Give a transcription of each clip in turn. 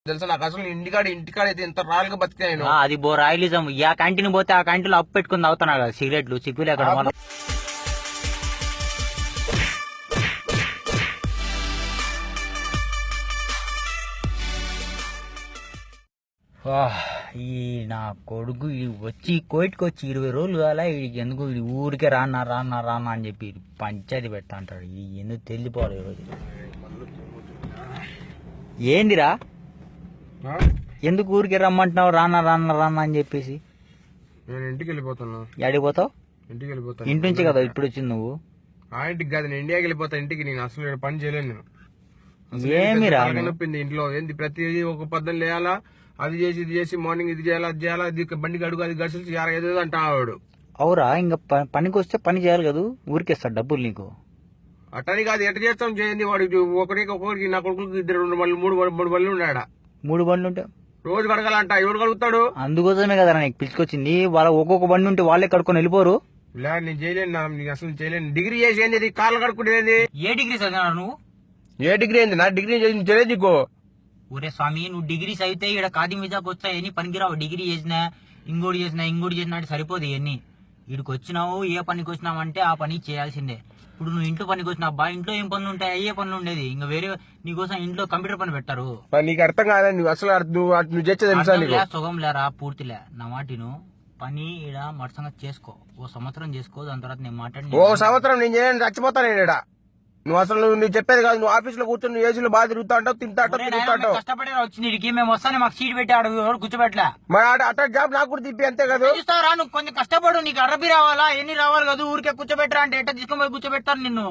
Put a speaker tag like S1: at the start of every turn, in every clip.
S1: తెలుసా నాకు అసలు ఇంటికాడ అయితే ఇంత రాయల్గా బతికా నేను.
S2: అది బో రాయలిజం. ఆ క్యాంటీన్ పోతే ఆ క్యాంటీన్ లో అప్పు పెట్టుకుని తాగుతున్నా కదా సిగరెట్లు సిగ్గులే అక్కడ. ఈ నా కొడుకు వచ్చి కోయిట్కి వచ్చి 20 రోజులు కాలా. వీడికి ఎందుకు ఊరికే రానా అని చెప్పి పంచాయతీ పెడతా అంటాడు. ఎందుకు తెలిసిపోవాలి ఈరోజు. ఏందిరా ఎందుకు ఊరికే రమ్మంటున్నావు రానా అని చెప్పేసి?
S1: నేను ఇంటికి వెళ్ళిపోతున్నా.
S2: ఎడికి పోతావు?
S1: ఇంటికి వెళ్ళిపోతాను.
S2: ఇంటి నుంచి కదా ఇప్పుడు వచ్చింది నువ్వు?
S1: ఆ ఇంటికి కాదు, నేను ఇండియాకి వెళ్ళిపోతా. ఇంటికి నేను అసలు పని చేయలేను. నేను
S2: ఏమిరా
S1: నొప్పింది ఇంట్లో. ఏంది ప్రతిదీ ఒక పద్ధతి లేయాలా, అది చేసి ఇది చేసి మార్నింగ్ ఇది చేయాలా అది చేయాలా, ఇది బండికి అడుగు అది గడిచి ఏదో అంటాడు.
S2: అవురా ఇంకా పనికి వస్తే పని చేయాలి కదా, ఊరికేస్తాడు డబ్బులు నీకు.
S1: అట్టని కాదు, ఎట్ట చేస్తాం చేయండి. వాడికి ఒకరికి నా కొడుకులకి 2 బళ్ళు 3 బళ్ళు ఉన్నాడా.
S2: 3 బండ్లు ఉంటే
S1: రోజు కడగాలంట. ఎవడు కడుగుతాడు?
S2: అందుకోసమే కదా నీకు పిలుచుకొచ్చింది. వాళ్ళ ఒక్కొక్క బండి ఉంటే వాళ్ళే కడుకొని వెళ్ళిపోరు.
S1: లే నేను చేయలేను, అసలు చేయలేను. డిగ్రీ చేసి ఏంది కార్లు కడుక్కుంటేది?
S2: ఏ డిగ్రీ చదివినా నువ్వు?
S1: ఏ డిగ్రీ ఏంది? నా డిగ్రీ చేయలేదు నీకు.
S2: ఒరే స్వామి, నువ్వు డిగ్రీ చదివితే ఇక్కడ కాది మీదాకి వస్తాయని పనికిరావు. డిగ్రీ చేసినా ఇంకోటి చేసినా అంటే సరిపోదు. ఇవన్నీ వీడికి వచ్చినావు, ఏ పనికి వచ్చినావు అంటే ఆ పని చేయాల్సిందే. ఇప్పుడు నువ్వు ఇంట్లో పనికి వచ్చినావు బా, ఇంట్లో ఏం పనులు ఉంటాయి? అయ్యే పనులు ఉండేది. ఇంకా వేరే నీకోసం ఇంట్లో కంప్యూటర్ పని పెట్టారు.
S1: నీకు అర్థం కాదా? నువ్వు అసలు నువ్వు చేసేది
S2: సుఖం లేరా పూర్తిలే. నా మాటిను పని ఈడ మరసంగా చేసుకో. ఓ సంవత్సరం చేసుకో, దాని తర్వాత నేను మాట్లాడి.
S1: ఓ సంవత్సరం నేను చేయను, చచ్చిపోతాను ఈడ. నువ్వు అసలు నువ్వు చెప్పేది కాదు. నువ్వు ఆఫీస్ లో కూర్చొని నువ్వు ఏసీలో బాగా తిరుగుతా అంటావు, తింటా అంటావు.
S2: కష్టపడి వచ్చింది మేము వస్తానే మాకు సీట్ పెట్టాడు, కూర్చోబెట్టలే.
S1: మరి అట్లా జాబ్ నాకు కూడా తిప్పి అంతే కదా.
S2: చూస్తావురా, నువ్వు కొంచెం కష్టపడు. నీకు అరబీ రావాలా ఎన్ని రావాలి కదా, ఊరికే కూర్చోబెట్టరా అంటే ఎట్లా తీసుకొని పోయి కూర్చోబెడతారు నిన్ను.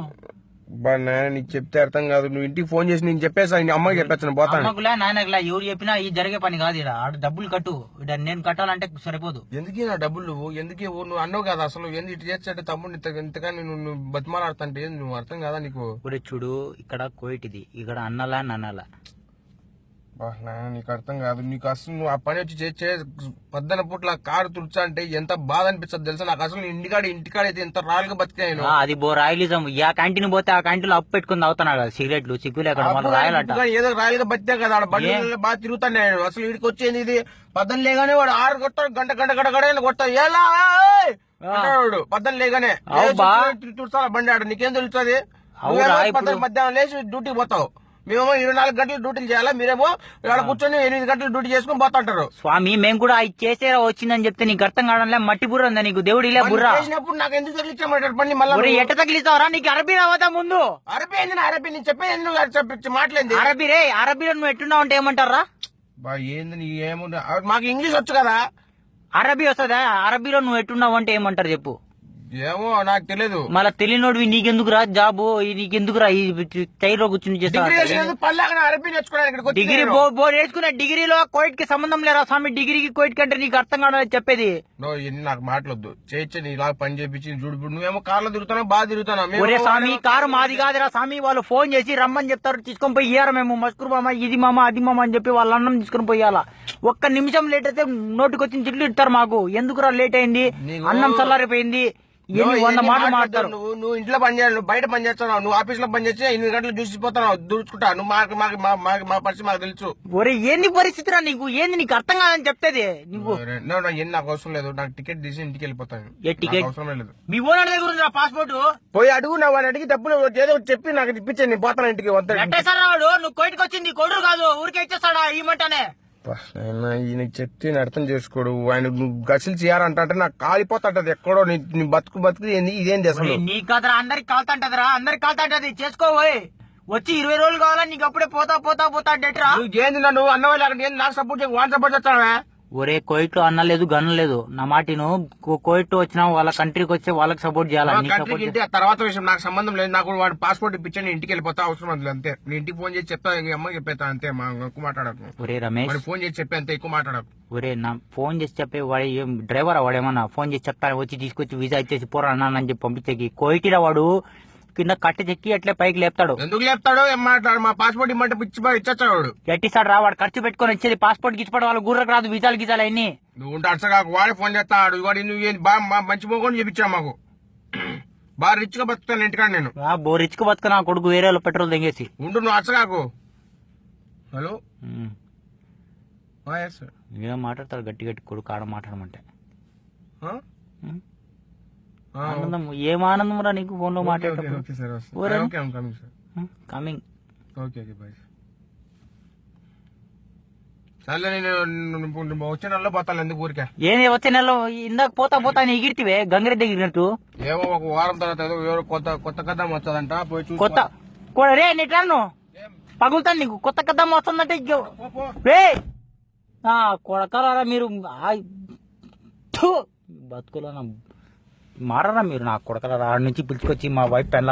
S1: నీకు చెప్తే అర్థం కాదు. నువ్వు ఇంటికి ఫోన్ చేసి నేను చెప్పేసా, అమ్మకి చెప్పేస్తాను పోతాను.
S2: అమ్మకులే నాయనకులే ఎవరు చెప్పినా ఇది జరిగే పని కాదు. ఇక్కడ డబ్బులు కట్టు, ఇక్కడ నేను కట్టాలంటే సరిపోదు.
S1: ఎందుకే నా డబ్బులు నువ్వు ఎందుకే నువ్వు అన్నావు కదా. అసలు ఎందుకు ఇటు చేస్తే తమ్ముడు ఇంతగాని నువ్వు బతిమాలాడుతుంటే నువ్వు అర్థం కదా నీకు.
S2: ఒరే చూడు, ఇక్కడ కోయిటిది, ఇక్కడ అన్నలా నన్నలా.
S1: నీకు అర్థం కాదు. నీకు అసలు నువ్వు ఆ పని వచ్చి చేసే పద్దన పూట్ల కారు తుడిచా అంటే ఎంత బాధ అనిపిస్తుంది తెలుసా నాకు. అసలు ఇంటికాడ అయితే ఎంత రాయల్గా బతికాను.
S2: అది బో రాయలిజం. ఆ క్యాంటీన్ పోతే ఆ క్యాంటీన్ లో అప్పు పెట్టుకుని తాగుతున్నా కదా సిగరెట్లు సిగ్గులే అక్కడ. రాయాలంట
S1: ఏదో రాయల్గా బతికా కదా. ఆడ బండి బాగా తిరుగుతాను నేను. అసలు వీడికి వచ్చేది ఇది పద్దం లేగానే వాడు 6 కొట్టాడు, గంట కొడతాడు. ఎలా వాడు పద్దం లేగానే తుడచాల బండి ఆడు. నీకేం తెలుస్తుంది? మధ్యాహ్నం లేచి డ్యూటీకి పోతావు. మేమేమో 24 గంటలు డ్యూటీలు చేయాలా, మీరేమో ఇక్కడ కూర్చొని 8 గంటలు డ్యూటీ చేసుకుని పోతుంటారు.
S2: స్వామి మేము కూడా ఇది చేసే వచ్చిందని చెప్తే నీకు అర్థం కావడంలే. మట్టి బుర్ర ఉందా నీకు? దేవుడిలే బుర్ర
S1: చేసినప్పుడు నాకు ఎందుకు తగిలించామంటారు పని? మళ్ళీ
S2: ఎట్ట తగిలిస్తావరా? నీకు అరబీ రావదా ముందు?
S1: అరబీ ఏంది? అరబీ నేను చెప్పేది మాట్లాడింది
S2: అరబీ రే. అరబీలో నువ్వు ఎట్టున్నావు అంటే ఏమంటారా?
S1: ఏంది నీ ఏముంది? మాకు ఇంగ్లీష్ వచ్చు కదా.
S2: అరబీ వస్తుందా? అరబీలో నువ్వు ఎట్టున్నావు అంటే ఏమంటారు చెప్పు?
S1: ఏమో నాకు తెలియదు.
S2: మళ్ళీ తెలియనోడు నీకెందుకురా జాబు? నీకెందుకురా ఈ టైర్ లో కూర్చుని చేస్తా? డిగ్రీ బోర్డు వేసుకునే డిగ్రీలో కోయిట్ కి సంబంధం లేరా స్వామి? డిగ్రీకి కోయిట్ కంటే నీకు అర్థం కాదని చెప్పేది.
S1: నాకు మాట్లాడద్దు. చేయొచ్చు నీ ఇలా పని చేపించి చూడు. నువ్వేమో కార్లో తిరుగుతావు, బాగా తిరుగుతావు.
S2: ఒరే స్వామి, కారు మాది కాదురా స్వామి. వాళ్ళు ఫోన్ చేసి రమ్మని చెప్తారు, తీసుకొని పోయి ఇయ్యారా మేము. మస్కూర్ మామ, ఇది మామ, అది మామ అని చెప్పి వాళ్ళ అన్నం తీసుకుని పోయాలా. ఒక్క నిమిషం లేట్ అయితే నోటికి వచ్చిన తిట్లు ఇస్తారు మాకు. ఎందుకురా లేట్ అయింది, అన్నం చల్లారిపోయింది, 100 మాటలు మాట్లాడతారు.
S1: నువ్వు ఇంట్లో పని చేయాలి, నువ్వు బయట పని చేస్తున్నావు, నువ్వు ఆఫీస్ లో పని చేస్తే 8 గంటలు చూసిపోతున్నావు, దూచుకుంటా. నువ్వు మా పరిస్థితి మాకు తెలుసు.
S2: ఒరే ఏంది పరిస్థితి రా నీకు? ఏంది నీకు అర్థం కాదని చెప్తేది నువ్వు?
S1: నాకు అవసరం లేదు. నాకు టికెట్ తీసి ఇంటికి వెళ్ళిపోతాను. అవసరం లేదు.
S2: మీ ఓనర్ దగ్గర ఉంది పాస్పోర్ట్.
S1: పోయి అడుగు. నా వాడిని అడిగి డబ్బులు ఏదో చెప్పి నాకు ఇప్పించండి, నేను పోతాను ఇంటికి.
S2: వాడు నువ్వు కోయిట్కి వచ్చింది కొడురు కాదు, ఊరికే ఇచ్చేస్తాడా ఇవ్వమంటానే.
S1: ఈయన చెప్తే అర్థం చేసుకోడు. ఆయన నువ్వు గసిలు చేయాలంటే నాకు కాలిపోతాంటది ఎక్కడో. నీ బతుకు ఏంది ఇదేంది అసలు?
S2: నీ కదరా అందరికి కాలుతాంటదిరా, అందరికి కాలుతాంటది. చేసుకోవోయ్. వచ్చి 20 రోజులు కావాలా నీకు? అప్పుడే పోతా డెట్రా.
S1: ఏంది నన్ను అన్నవాళ్ళు అక్కడ నాకు సపోర్ట్ వాన్ సపోర్ట్ చేస్తావా?
S2: ఒరే కోయిట్ లో అన్న లేదు గన్న లేదు. నా మాటిను కోయిట్ వచ్చినా వాళ్ళ కంట్రీకి వచ్చి వాళ్ళకి సపోర్ట్ చేయాలి.
S1: తర్వాత విషయం నాకు సంబంధం లేదు. నాకు వాడు పాస్పోర్ట్ ఇప్పించండి, ఇంటికి వెళ్ళిపోతా. అవసరం లేదు అంతే. నేను ఇంటికి ఫోన్ చేసి చెప్తా, అమ్మకి చెప్పేస్తా అంతే. ఎక్కువ మాట్లాడకు.
S2: ఒరే రమేష్,
S1: ఫోన్ చేసి చెప్పే అంతే, ఎక్కువ మాట్లాడకు.
S2: ఒరే నా ఫోన్ చేసి చెప్పే వాడు డ్రైవర్ వాడేమన్నా ఫోన్ చేసి చెప్తాను, వచ్చి తీసుకొచ్చి వీసా ఇచ్చేసి పోరా అన్నానని చెప్పి పంపించేకి. కోయిటిరా వాడు కింద కట్టె చెక్కి అట్లే పైకి లేపుతాడు.
S1: ఎందుకు లేపుతాడు? ఏం మాట్లాడు? మా పాస్పోర్ట్ ఇమ్మంటే ఇచ్చేస్తాడు వాడు.
S2: ఎట్టిస్తాడు రా వాడు? ఖర్చు పెట్టుకొని వచ్చేది పాస్పోర్ట్ ఇచ్చిపోవడం వాళ్ళ గుర్రకు రాదు. వీసాలు గీసాలు అన్ని
S1: నువ్వు ఉంటే అచ్చగాకు. వాడే ఫోన్ చేస్తాడు. వాడు నువ్వు బాగా మంచి మోకొని చూపించావు మాకు. బాగా రిచ్ గా బతుకుతాను ఇంటికాడ నేను.
S2: రిచ్ గా బతుకున్నా కొడుకు వేరే పెట్రోల్ తెగేసి
S1: ఉండు. నువ్వు అచ్చగాకు. Hello yes.
S2: ఏం మాట్లాడతాడు గట్టి గట్టి కొడుకు ఆడ మాట్లాడమంటే ఉం? ఆనందం ఏం ఆనందం రా నీకు ఫోన్ లో మాట్లాడేటప్పుడు
S1: ఓకే సార్
S2: ఊరే?
S1: Okay I'm coming sir.
S2: Coming.
S1: Okay okay bye. సర్లే నేను వచ్చే నెలలో పోతాను ఎందుకు ఊరికే.
S2: ఏంది వచ్చే నెలలో ఇందాక పోతా అని ఎగిరితివే గంగిరెద్ది ఎగిరినట్టు.
S1: ఏమో ఒక వారం తర్వాత ఏదో ఎవరో కొత్త కథ వచ్చదంట పోయి చూసి
S2: కొత్త రే నెట్రాను పగులుతాను నీకు కొత్త కథ వస్తుందంటే రే కొడకరారా మీరు బతుకులో మారరా మీరు నాకు కొడకరారా ఆడ నుంచి పిలుచుకొచ్చి మా వైఫ్ పెళ్ళ